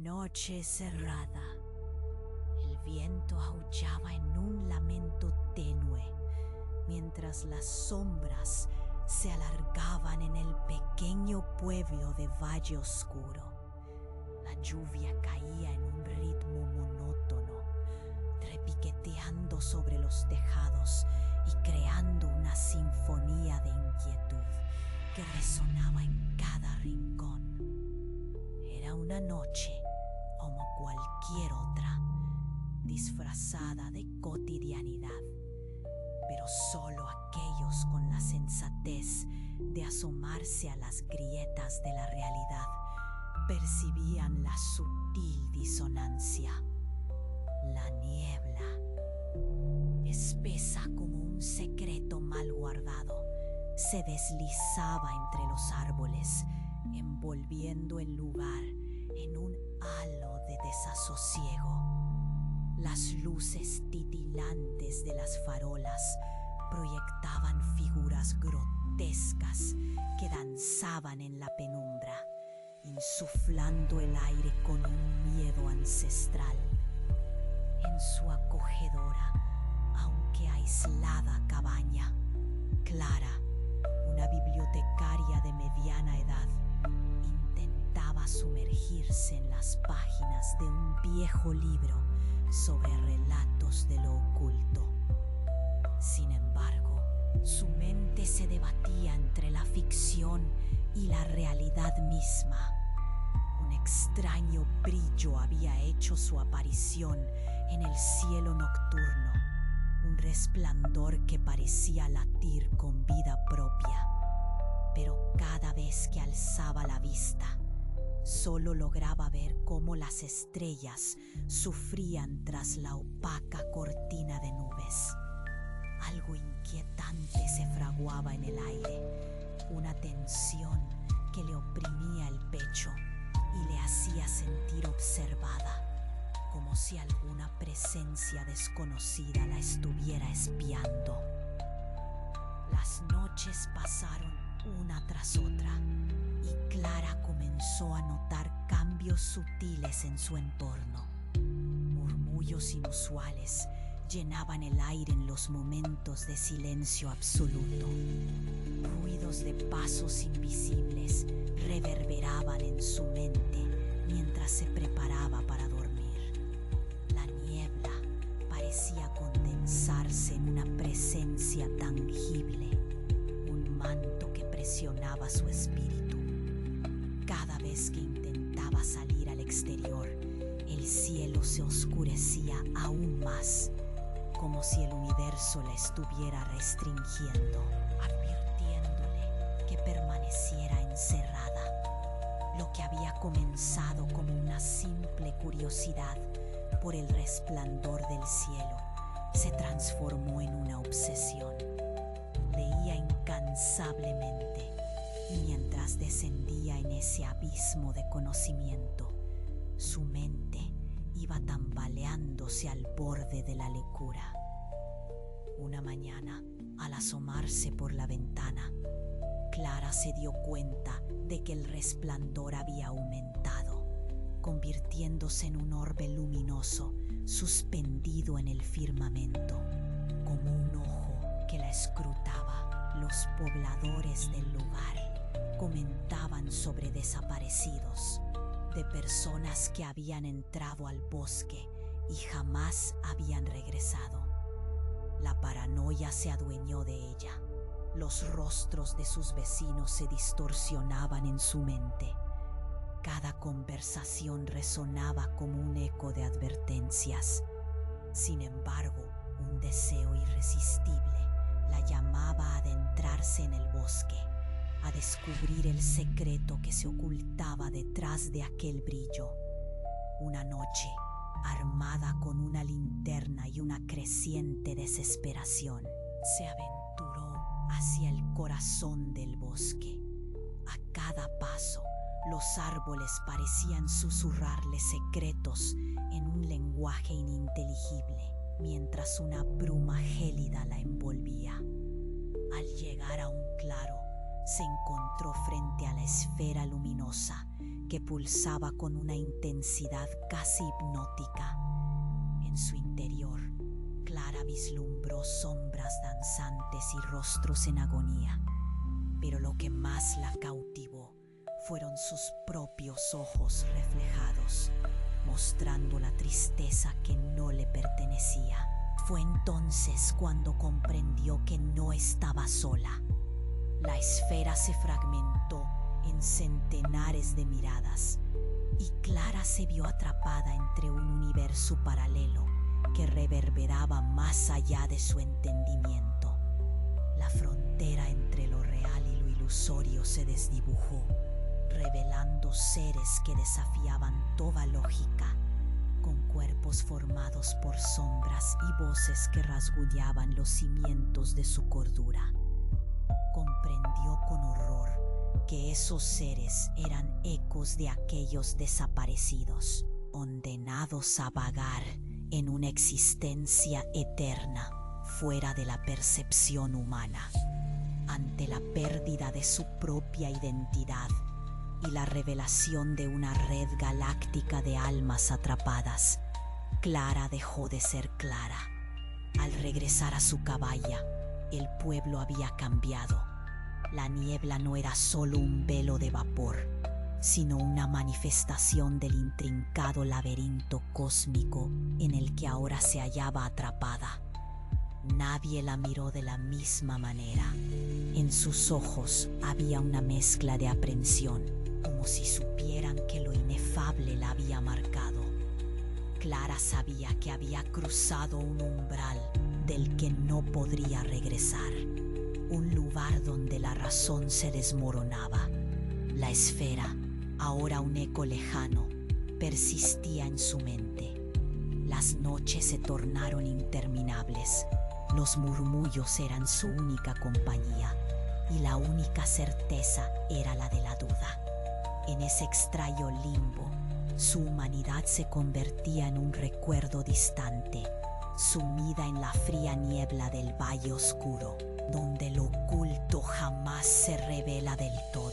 Noche cerrada. El viento aullaba en un lamento tenue, mientras las sombras se alargaban en el pequeño pueblo de Valle Oscuro. La lluvia caía en un ritmo monótono, repiqueteando sobre los tejados y creando una sinfonía de inquietud que resonaba en cada rincón. Era una noche como cualquier otra, disfrazada de cotidianidad, pero solo aquellos con la sensatez de asomarse a las grietas de la realidad percibían la sutil disonancia. La niebla, espesa como un secreto mal guardado, se deslizaba entre los árboles, envolviendo el lugar en un halo de desasosiego. Las luces titilantes de las farolas proyectaban figuras grotescas que danzaban en la penumbra, insuflando el aire con un miedo ancestral. En su acogedora, aunque aislada cabaña, Clara, una bibliotecaria de mediana edad, intentaba sumergirse en las páginas de un viejo libro sobre relatos de lo oculto. Sin embargo, su mente se debatía entre la ficción y la realidad misma. Un extraño brillo había hecho su aparición en el cielo nocturno, un resplandor que parecía latir con vida propia. Pero cada vez que alzaba la vista, solo lograba ver cómo las estrellas sufrían tras la opaca cortina de nubes. Algo inquietante se fraguaba en el aire, una tensión que le oprimía el pecho y le hacía sentir observada, como si alguna presencia desconocida la estuviera espiando. Las noches pasaron una tras otra y Clara comenzó a notar cambios sutiles en su entorno. Murmullos inusuales llenaban el aire en los momentos de silencio absoluto. Ruidos de pasos invisibles reverberaban en su mente mientras se preparaba para dormir. La niebla parecía condensarse en una presencia tangible, un manto que presionaba su espíritu. Cada vez que intentaba salir al exterior, el cielo se oscurecía aún más, como si el universo la estuviera restringiendo, advirtiéndole que permaneciera encerrada. Lo que había comenzado como una simple curiosidad por el resplandor del cielo se transformó en una obsesión. Leía incansablemente y mientras descendía en ese abismo de conocimiento, su mente iba tambaleándose al borde de la locura. Una mañana, al asomarse por la ventana, Clara se dio cuenta de que el resplandor había aumentado, convirtiéndose en un orbe luminoso suspendido en el firmamento, como un ojo que la escrutaba. Los pobladores del lugar comentaban sobre desaparecidos, de personas que habían entrado al bosque y jamás habían regresado. La paranoia se adueñó de ella. Los rostros de sus vecinos se distorsionaban en su mente. Cada conversación resonaba como un eco de advertencias. Sin embargo, un deseo irresistible la llamaba a adentrarse en el bosque, a descubrir el secreto que se ocultaba detrás de aquel brillo. Una noche, armada con una linterna y una creciente desesperación, se aventuró hacia el corazón del bosque. A cada paso, los árboles parecían susurrarle secretos en un lenguaje ininteligible, mientras una bruma gélida la envolvía. Al llegar a un claro, se encontró frente a la esfera luminosa que pulsaba con una intensidad casi hipnótica. En su interior, Clara vislumbró sombras danzantes y rostros en agonía, pero lo que más la cautivó fueron sus propios ojos reflejados, mostrando la tristeza que no le pertenecía. Fue entonces cuando comprendió que no estaba sola. La esfera se fragmentó en centenares de miradas y Clara se vio atrapada entre un universo paralelo que reverberaba más allá de su entendimiento. La frontera entre lo real y lo ilusorio se desdibujó, revelando seres que desafiaban toda lógica, con cuerpos formados por sombras y voces que rasguñaban los cimientos de su cordura. Comprendió con horror que esos seres eran ecos de aquellos desaparecidos, condenados a vagar en una existencia eterna fuera de la percepción humana. Ante la pérdida de su propia identidad y la revelación de una red galáctica de almas atrapadas, Clara dejó de ser Clara. Al regresar a su cabaña, el pueblo había cambiado. La niebla no era solo un velo de vapor, sino una manifestación del intrincado laberinto cósmico en el que ahora se hallaba atrapada. Nadie la miró de la misma manera. En sus ojos había una mezcla de aprensión, como si supieran que lo inefable la había marcado. Clara sabía que había cruzado un umbral del que no podría regresar, un lugar donde la razón se desmoronaba. La esfera, ahora un eco lejano, persistía en su mente. Las noches se tornaron interminables, los murmullos eran su única compañía y la única certeza era la de la duda. En ese extraño limbo, su humanidad se convertía en un recuerdo distante, sumida en la fría niebla del valle oscuro, donde lo oculto jamás se revela del todo.